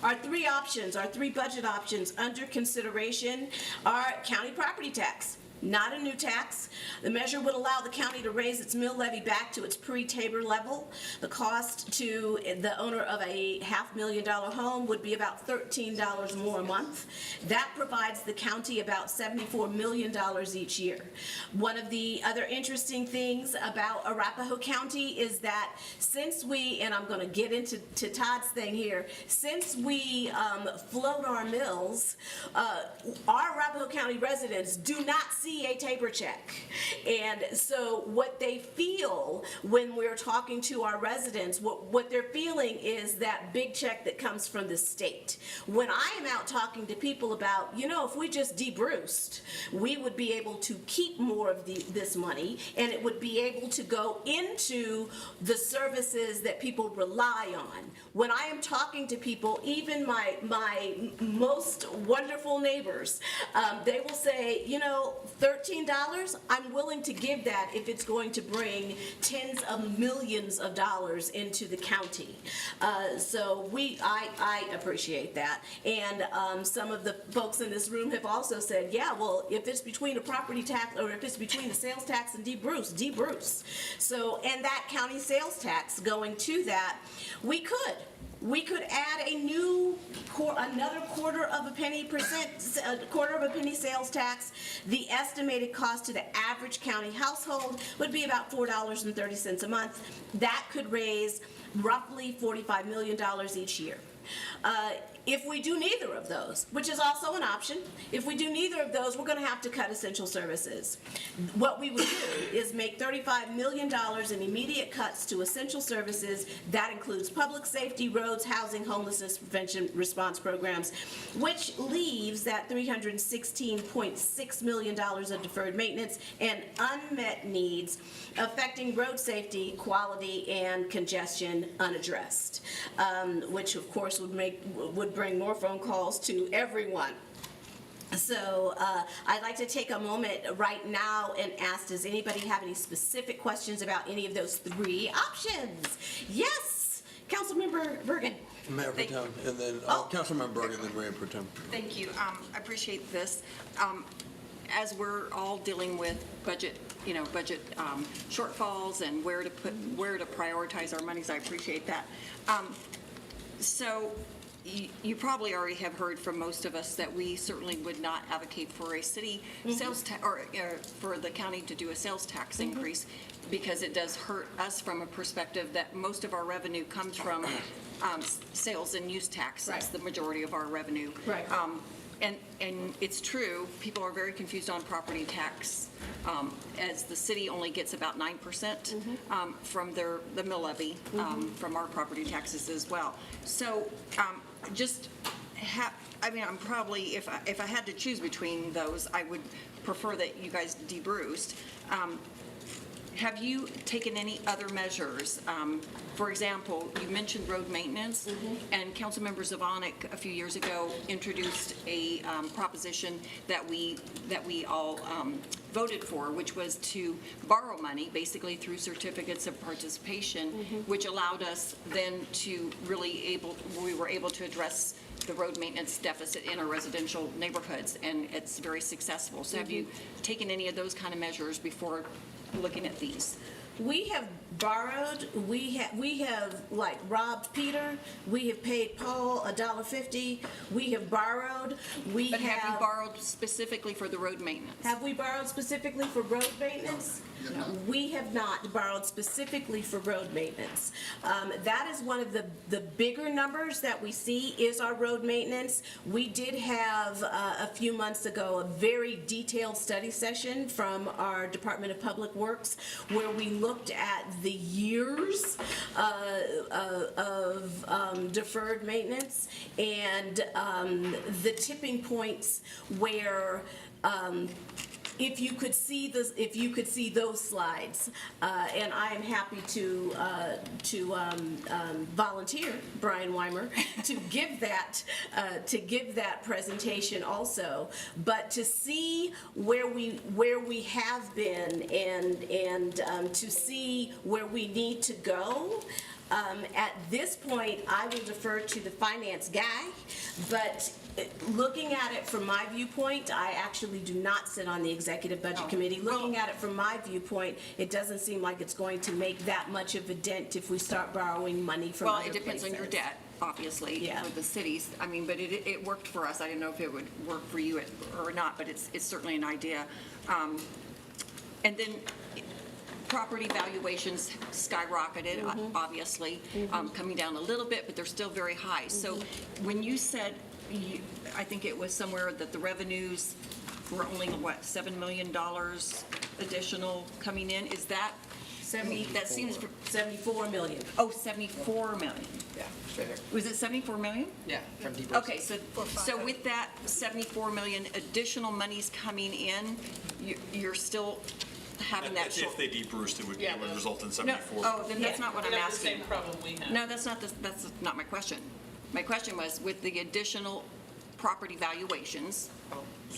our three options, our three budget options under consideration are county property tax. Not a new tax. The measure would allow the county to raise its mill levy back to its pre-Tabor level. The cost to the owner of a $500,000 home would be about $13 more a month. That provides the county about $74 million each year. One of the other interesting things about Arapahoe County is that since we, and I'm going to get into Todd's thing here, since we float our mills, our Arapahoe County residents do not see a Tabor check. And so what they feel when we're talking to our residents, what they're feeling is that big check that comes from the state. When I am out talking to people about, you know, if we just debruced, we would be able to keep more of this money, and it would be able to go into the services that people rely on. When I am talking to people, even my most wonderful neighbors, they will say, you know, $13, I'm willing to give that if it's going to bring tens of millions of dollars into the county. So I appreciate that. And some of the folks in this room have also said, yeah, well, if it's between a property tax or if it's between the sales tax and debruce. So, and that county sales tax going to that, we could add another quarter of a penny sales tax. The estimated cost to the average county household would be about $4.30 a month. That could raise roughly $45 million each year. If we do neither of those, which is also an option, if we do neither of those, we're going to have to cut essential services. What we would do is make $35 million in immediate cuts to essential services. That includes public safety, roads, housing, homelessness prevention response programs, which leaves that $316.6 million of deferred maintenance and unmet needs affecting road safety, quality, and congestion unaddressed, which of course would bring more phone calls to everyone. So I'd like to take a moment right now and ask, does anybody have any specific questions about any of those three options? Yes, Councilmember Bergen. Mayor Pro Tem, and then Councilmember Bergen, then Mayor Pro Tem. Thank you. I appreciate this. As we're all dealing with budget shortfalls and where to prioritize our monies, I appreciate that. So you probably already have heard from most of us that we certainly would not advocate for a city sales tax or for the county to do a sales tax increase, because it does hurt us from a perspective that most of our revenue comes from sales and use tax. That's the majority of our revenue. Right. And it's true, people are very confused on property tax, as the city only gets about 9% from the mill levy, from our property taxes as well. So I'm probably, if I had to choose between those, I would prefer that you guys debruced. Have you taken any other measures? For example, you mentioned road maintenance, and Councilmember Zvonek a few years ago introduced a proposition that we all voted for, which was to borrow money, basically through certificates of participation, which allowed us then to we were able to address the road maintenance deficit in our residential neighborhoods, and it's very successful. So have you taken any of those kind of measures before looking at these? We have borrowed, we have like robbed Peter, we have paid Paul $1.50, we have borrowed, have you borrowed specifically for the road maintenance? Have we borrowed specifically for road maintenance? No. We have not borrowed specifically for road maintenance. That is one of the bigger numbers that we see is our road maintenance. We did have a few months ago a very detailed study session from our Department of Public Works where we looked looked at the years of deferred maintenance and the tipping points where if you could see those slides, and I am happy to volunteer Brian Weimer to give that presentation also, but to see where we have been and to see where we need to go. At this point, I will defer to the finance guy, but looking at it from my viewpoint, I actually do not sit on the executive budget committee. Looking at it from my viewpoint, it doesn't seem like it's going to make that much of a dent if we start borrowing money from other Well, it depends on your places. debt, obviously, Yeah. for the cities. I mean, but it worked for us. I don't know if it would work for you or not, but it's certainly an idea. And then property valuations skyrocketed, obviously, coming down a little bit, but they're still very high. So when you said, I think it was somewhere that the revenues were only, what, $7 million additional coming in? Is that, that seems... 74 million. Oh, 74 million. Yeah, straight there. Was it 74 million? Yeah, from Depot. Okay, so with that 74 million additional monies coming in, you're still having that short. If they debruced, it would result in No, 74. oh, then that's not what I'm That's the asking. same problem we have. No, that's not my question. My question was, with the additional property valuations,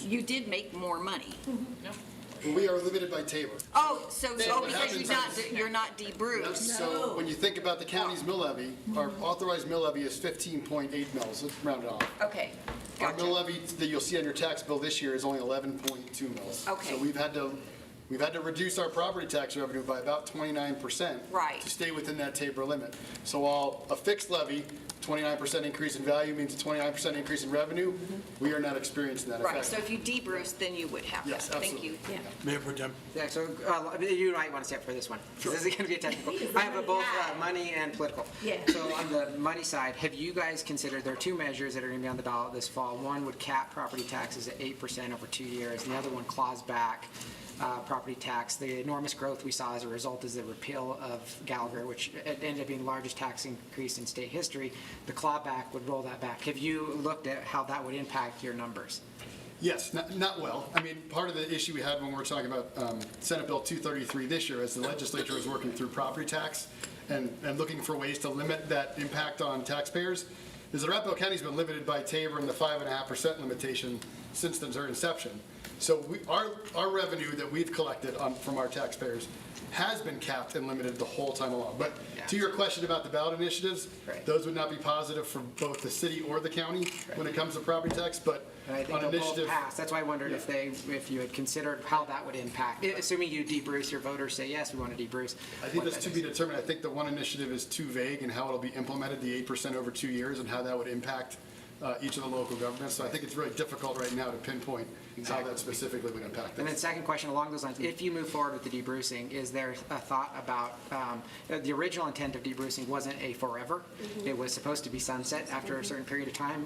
you did make more money. We are limited by Tabor. Oh, so what because happens you're not debruced. So when you think about the county's mill levy, our authorized mill levy is 15.8 mils, let's round it off. Okay, Our gotcha. mill levy that you'll see on your tax bill this year is only 11.2 mils. Okay. So we've had to reduce our property tax revenue by about 29%. Right. To stay within that Tabor limit. So while a fixed levy, 29% increase in value means a 29% increase in revenue, we are not experiencing that effect. Right, so if you debruced, then you would have that. Yes, Thank you. Yeah. Mayor Pro Tem. Yeah, so you might want to stay up for this one. This is going to be a technical. I have both money and political. Yeah. So on the money side, have you guys considered, there are two measures that are going to be on the ballot this fall. One would cap property taxes at 8% over 2 years, and the other one claws back property tax. The enormous growth we saw as a result is the repeal of Gallagher, which ended up being the largest tax increase in state history. The clawback would roll that back. Have you looked at how that would impact your numbers? Yes, not well. I mean, part of the issue we had when we were talking about Senate Bill 233 this year, as the legislature was working through property tax and looking for ways to limit that impact on taxpayers, is that Arapahoe County's been limited by Tabor and the 5.5% limitation since their inception. So our revenue that we've collected from our taxpayers has been capped and limited the whole time along. But to your question about the ballot initiatives, those would not be positive for both the city or the county when it comes to property tax, but And I think on they'll both initiative. pass. That's why I wondered if you had considered how that would impact. Assuming you debruce, your voters say, yes, we want to debruce. I think that's to be determined. I think the one initiative is too vague in how it'll be implemented, the 8% over 2 years, and how that would impact each of the local governments. So I think it's really difficult right now to pinpoint how that specifically would impact And then us. second question along those lines, if you move forward with the debrucing, is there a thought about, the original intent of debrucing wasn't a forever. It was supposed to be sunset after a certain period of time.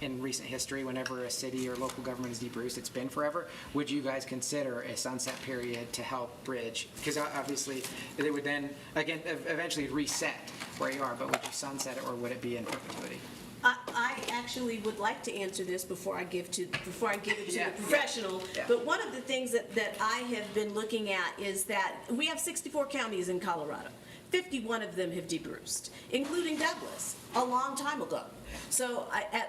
In recent history, whenever a city or local government is debruced, it's been forever. Would you guys consider a sunset period to help bridge? Because obviously, it would then, again, eventually reset where you are, but would you sunset it or would it be in perpetuity? I actually would like to answer this before I give it to the professional. Yeah. But one of the things that I have been looking at is that we have 64 counties in Colorado. 51 of them have debruced, including Douglas, a long time ago. So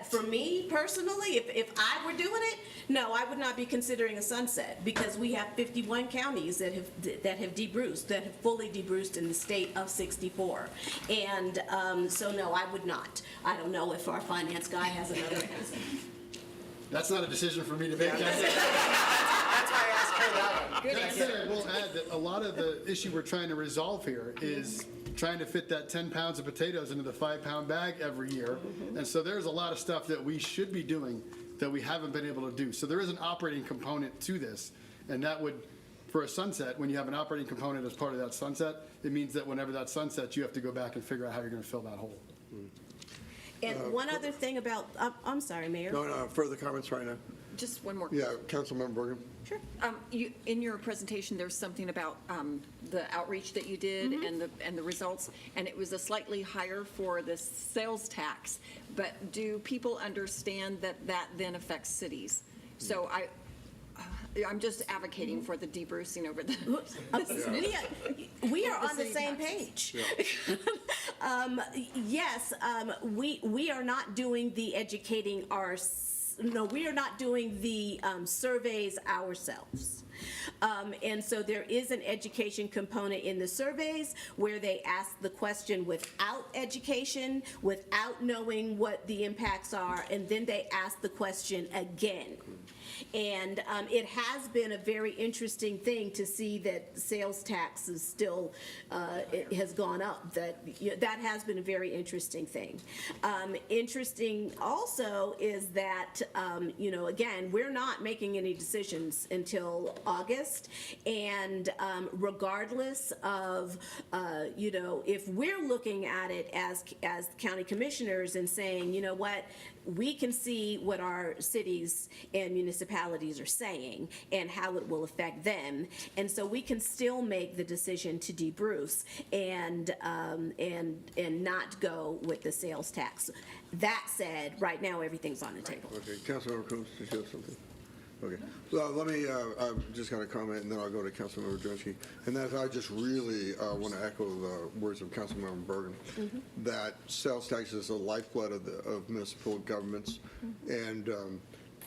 for me personally, if I were doing it, no, I would not be considering a sunset because we have 51 counties that have debruced, that have fully debruced in the state of 64. And so no, I would not. I don't know if our finance guy has another answer. That's not a decision for me to make. That's why I asked her that one. That said, I will add that a lot of the issue we're trying to resolve here is trying to fit that 10 pounds of potatoes into the 5-pound bag every year. And so there's a lot of stuff that we should be doing that we haven't been able to do. So there is an operating component to this. And that would, for a sunset, when you have an operating component as part of that sunset, it means that whenever that sunsets, you have to go back and figure out how you're going to fill that hole. And one other thing about, I'm sorry, Mayor. No, further comments right now? just one more. Yeah, Councilmember Bergen? Sure. In your presentation, there's something about the outreach that you did and the results, and it was a slightly higher for the sales tax. But do people understand that that then affects cities? So I'm just advocating for the debrucing over the. We are on the same page. Yes, we are not doing the educating we are not doing the surveys ourselves. And so there is an education component in the surveys where they ask the question without education, without knowing what the impacts are, and then they ask the question again. And it has been a very interesting thing to see that sales tax is still, it has gone up. That has been a very interesting thing. Interesting also is that, again, we're not making any decisions until August. And regardless of, if we're looking at it as county commissioners and saying, you know what, we can see what our cities and municipalities are saying and how it will affect them. And so we can still make the decision to debruce and not go with the sales tax. That said, right now, everything's on the table. Okay, Councilmember Coombs, did you have something? Okay, so let me just kind of comment, and then I'll go to Councilmember Drensky. And that I just really want to echo the words of Councilmember Bergen, that sales tax is the lifeblood of municipal governments. And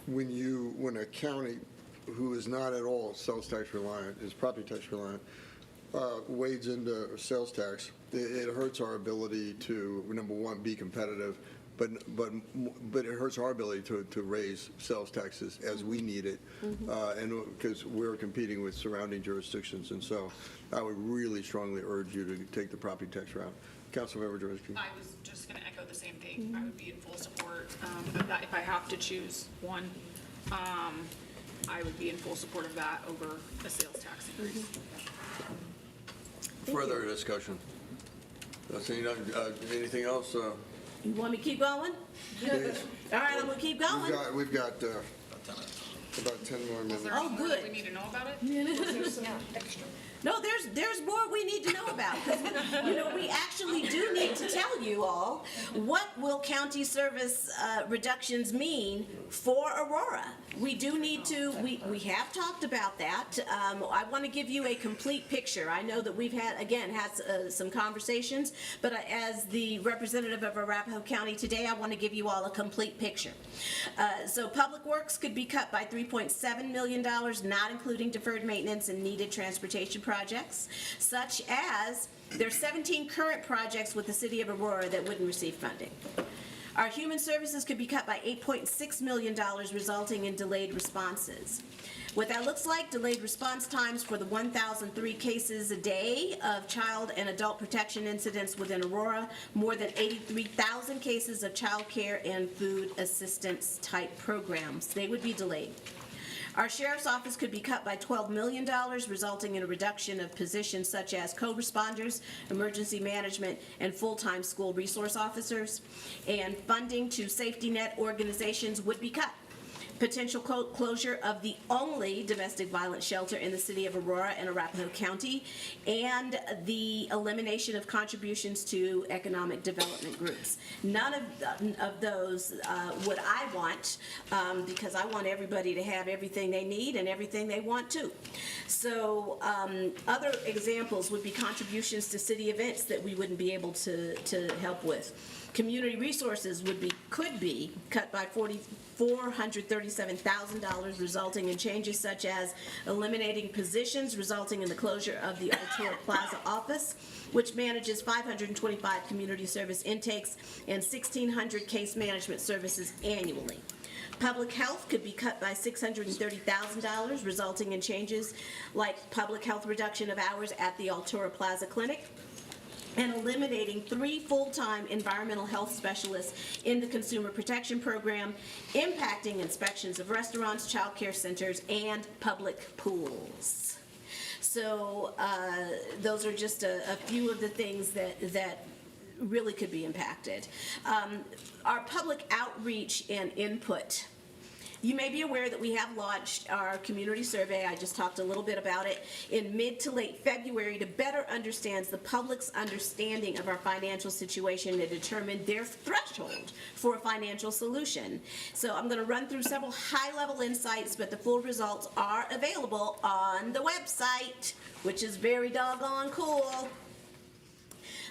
when a county who is not at all sales tax reliant, is property tax reliant, wades into sales tax, it hurts our ability to, number one, be competitive, but it hurts our ability to raise sales taxes as we need it, and because we're competing with surrounding jurisdictions. And so I would really strongly urge you to take the property tax route. Councilmember Drensky. I was just going to echo the same thing. I would be in full support of that. If I have to choose one, I would be in full support of that over a sales tax increase. Further discussion. Anything else? You want me to keep going? Please. All right, I'm going to keep going. We've got about 10 more minutes. Oh, good. We need to know about it? No, there's more we need to know about. We actually do need to tell you all what will county service reductions mean for Aurora. We do need to, we have talked about that. I want to give you a complete picture. I know that we've had some conversations, but as the representative of Arapahoe County today, I want to give you all a complete picture. So Public Works could be cut by $3.7 million, not including deferred maintenance and needed transportation projects, such as there's 17 current projects with the city of Aurora that wouldn't receive funding. Our human services could be cut by $8.6 million, resulting in delayed responses. What that looks like, delayed response times for the 1,003 cases a day of child and adult protection incidents within Aurora, more than 83,000 cases of child care and food assistance type programs. They would be delayed. Our sheriff's office could be cut by $12 million, resulting in a reduction of positions such as co-responders, emergency management, and full-time school resource officers. And funding to safety net organizations would be cut. Potential closure of the only domestic violence shelter in the city of Aurora and Arapahoe County, and the elimination of contributions to economic development groups. None of those would I want, because I want everybody to have everything they need and everything they want to. So other examples would be contributions to city events that we wouldn't be able to help with. Community resources could be cut by $437,000, resulting in changes such as eliminating positions, resulting in the closure of the Aurora Plaza office, which manages 525 community service intakes and 1,600 case management services annually. Public health could be cut by $630,000, resulting in changes like public health reduction of hours at the Altura Plaza Clinic, and eliminating 3 full-time environmental health specialists in the Consumer Protection Program, impacting inspections of restaurants, child care centers, and public pools. So those are just a few of the things that really could be impacted. Our public outreach and input You may be aware that we have launched our community survey. I just talked a little bit about it in mid to late February to better understand the public's understanding of our financial situation and determine their threshold for a financial solution. So I'm going to run through several high-level insights, but the full results are available on the website, which is very doggone cool.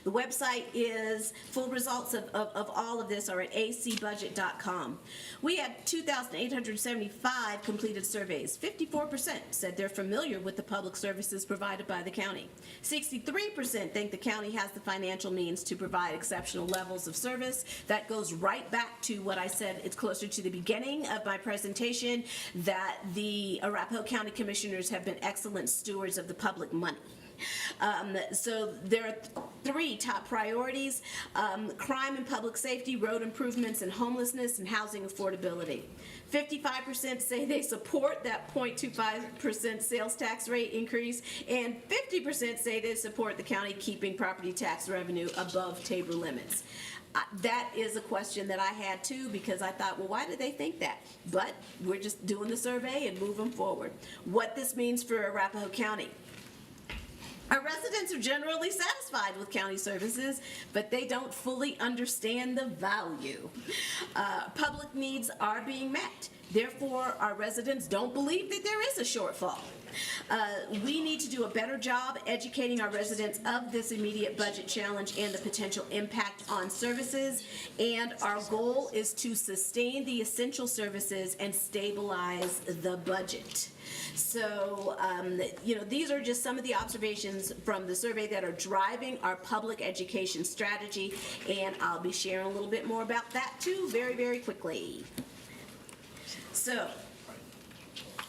The website is, full results of all of this are at acbudget.com. We had 2,875 completed surveys. 54% said they're familiar with the public services provided by the county. 63% think the county has the financial means to provide exceptional levels of service. That goes right back to what I said, it's closer to the beginning of my presentation, that the Arapahoe County Commissioners have been excellent stewards of the public money. So there are three top priorities: crime and public safety, road improvements and homelessness, and housing affordability. 55% say they support that 0.25% sales tax rate increase, and 50% say they support the county keeping property tax revenue above Tabor limits. That is a question that I had too, because I thought, well, why do they think that? But we're just doing the survey and moving forward. What this means for Arapahoe County. Our residents are generally satisfied with county services, but they don't fully understand the value. Public needs are being met. Therefore, our residents don't believe that there is a shortfall. We need to do a better job educating our residents of this immediate budget challenge and the potential impact on services. And our goal is to sustain the essential services and stabilize the budget. So, these are just some of the observations from the survey that are driving our public education strategy, and I'll be sharing a little bit more about that too very, very quickly. So,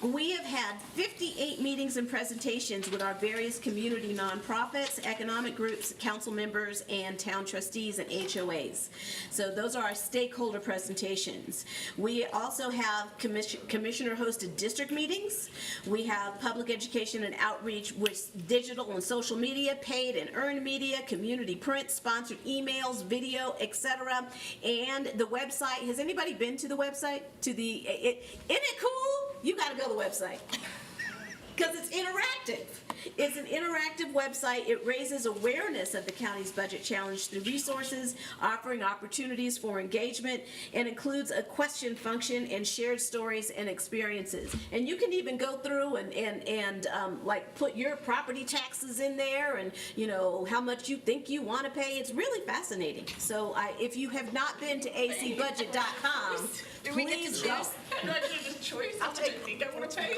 we have had 58 meetings and presentations with our various community nonprofits, economic groups, council members, and town trustees and HOAs. So those are our stakeholder presentations. We also have commissioner-hosted district meetings. We have public education and outreach with digital and social media, paid and earned media, community print, sponsored emails, video, etc. And the website, has anybody been to the website? Isn't it cool? You got to go to the website because it's interactive. It's an interactive website. It raises awareness of the county's budget challenge through resources, offering opportunities for engagement, and includes a question function and shared stories and experiences. And you can even go through and like put your property taxes in there and, how much you think you want to pay. It's really fascinating. So if you have not been to acbudget.com, please go. No, I did a choice. I'll take it. I want to pay.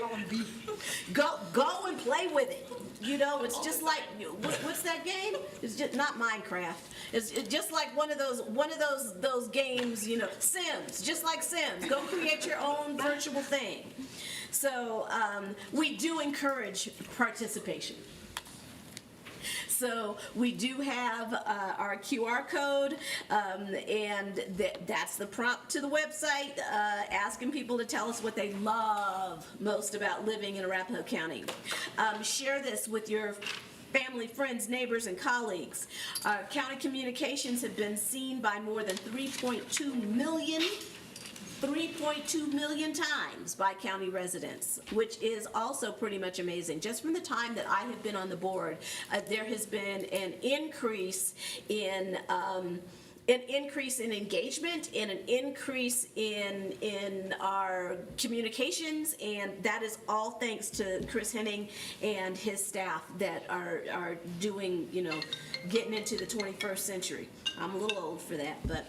Go and play with it. It's just like, what's that game? It's just not Minecraft. It's just like one of those games, Sims, just like Sims. Go create your own virtual thing. So we do encourage participation. So we do have our QR code, and that's the prompt to the website, asking people to tell us what they love most about living in Arapahoe County. Share this with your family, friends, neighbors, and colleagues. County communications have been seen by more than 3.2 million times by county residents, which is also pretty much amazing. Just from the time that I have been on the board, there has been an increase in engagement and an increase in our communications, and that is all thanks to Chris Henning and his staff that are doing, getting into the 21st century. I'm a little old for that, but,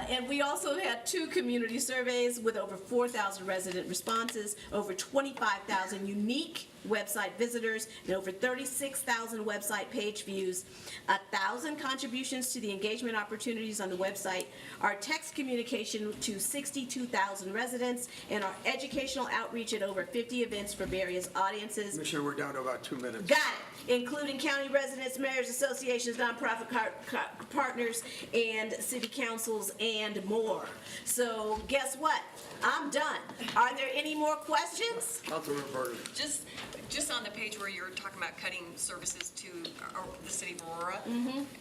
and we also had 2 community surveys with over 4,000 resident responses, over 25,000 unique website visitors, and over 36,000 website page views, 1,000 contributions to the engagement opportunities on the website, our text communication to 62,000 residents, and our educational outreach at over 50 events for various audiences. Commissioner, we're down to about 2 minutes. Got it. Including county residents, mayors, associations, nonprofit partners, and city councils, and more. So guess what? I'm done. Are there any more questions? Councilman Berger. Just on the page where you're talking about cutting services to the city of Aurora,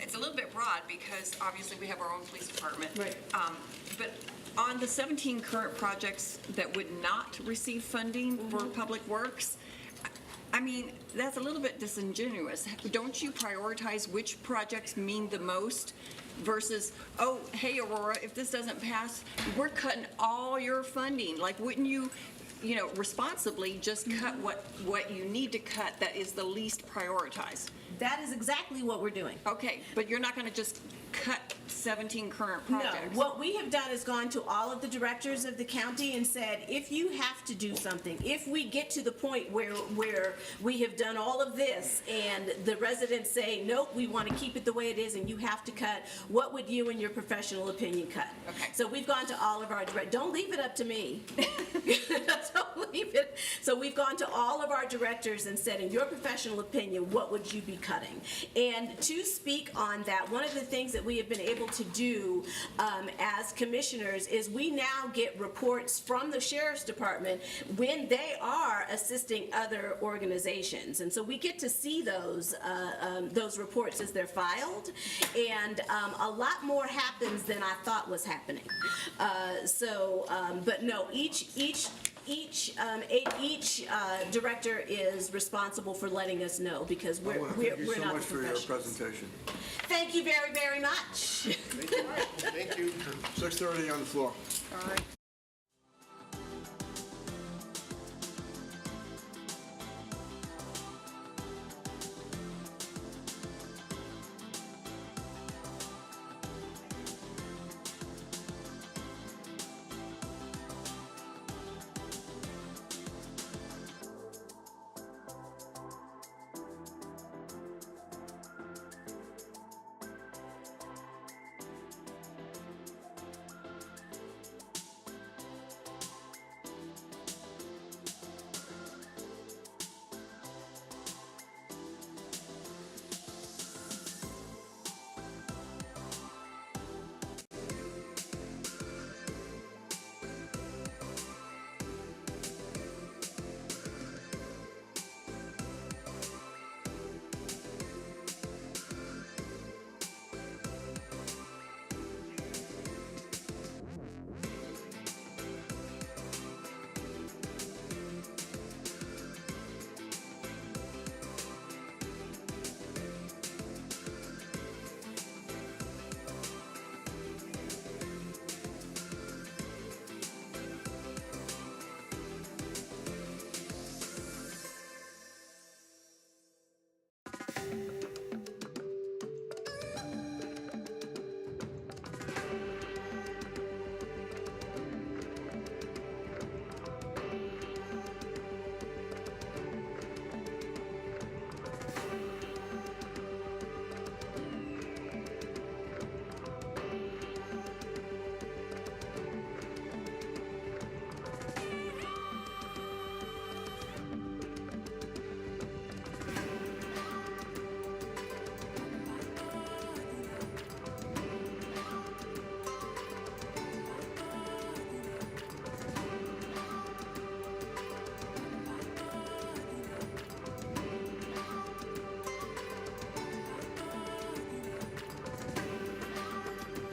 it's a little bit broad because obviously we have our own police department. Right. But On the 17 current projects that would not receive funding for Public Works, I mean, that's a little bit disingenuous. Don't you prioritize which projects mean the most versus, oh, hey, Aurora, if this doesn't pass, we're cutting all your funding? Like, wouldn't you, responsibly just cut what you need to cut that is the least prioritized? That is exactly what we're doing. Okay, but you're not going to just cut 17 current projects? No, what we have done is gone to all of the directors of the county and said, if you have to do something, if we get to the point where we have done all of this and the residents say, nope, we want to keep it the way it is and you have to cut, what would you in your professional opinion cut? Okay. So we've gone to all of our don't leave it up to me. Don't leave it. So we've gone to all of our directors and said, in your professional opinion, what would you be cutting? And to speak on that, one of the things that we have been able to do as commissioners is we now get reports from the Sheriff's Department when they are assisting other organizations. And so we get to see those reports as they're filed, and a lot more happens than I thought was happening. But no, each director is responsible for letting us know because we're not the professionals. Thank you so much for your presentation. Thank you very, very much. Thank you. 6:30 on the floor. All right.